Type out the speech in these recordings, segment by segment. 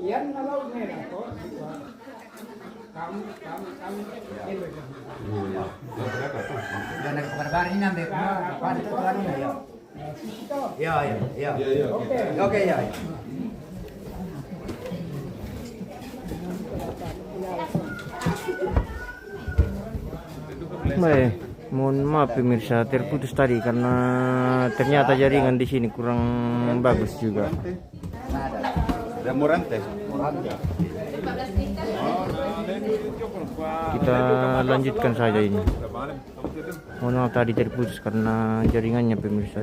Yan kalau merah kok. Kami Dan kabar ini nanti kapan itu tuan ya. Ya. Oke ya. Baik, mohon maaf pemirsa terputus tadi karena ternyata jaringan di sini kurang bagus juga. Ada Morante. Kita lanjutkan saja ini. Mohon maaf tadi terputus karena jaringannya pemirsa.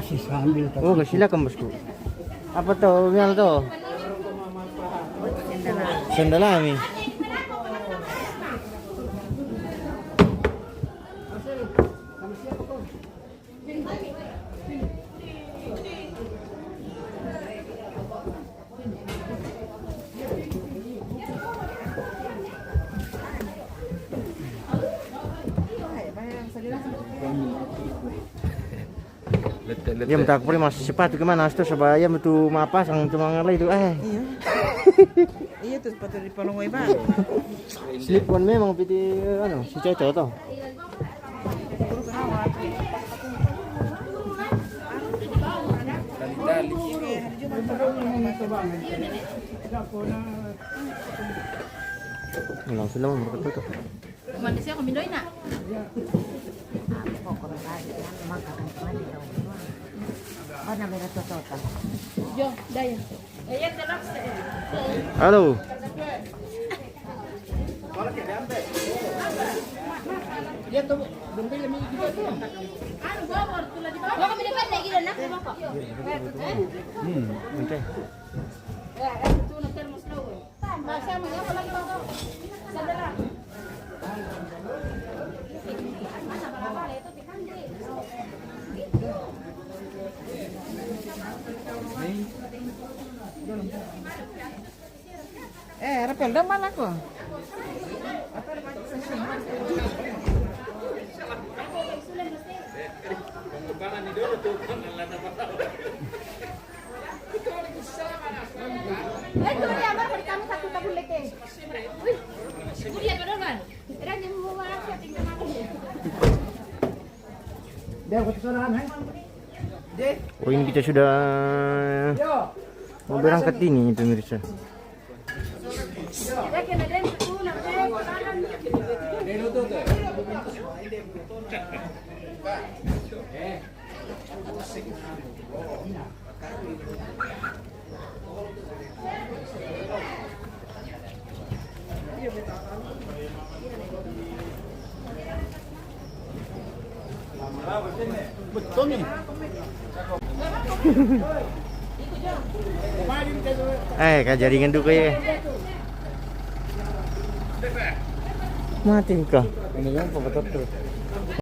Silakan. Oh, silakan bosku. Apa tuh, Mial tuh? Sendalami. Ya minta aku mas sepatu kemana tuh supaya betul mapasang cuma ngalai itu Iya. Iya tuh sepatu di Palongway bang. slip-on memang piti anu si cocok toh. Langsung lah berketutup. Mandi siya kumindoy na. Yo, daya. Ayan, relax na eh. Halo. Dia tuh bentar kami juga tuh. Ano, bawor, tulad di bawor. Baka minipad na, gila na. Baka. Nanti. Ito, nag-thermos daw eh. Basa mo yan, walang baka. Sandala. Masa, baka ito, tikandi. Rapel dah mana aku? Ito na yan, baka kamu satu tabung lete. Uy, kemudian pada man. Era yang mau makan siya tinggal makan. Dia kok kesalahan, hai? Oh ini kita sudah mau berangkat ini pemirsa. Kita kena dan pulang deh. Betul nih. Kak jaringan tuh kayak mati kah? Ini yang apa betul?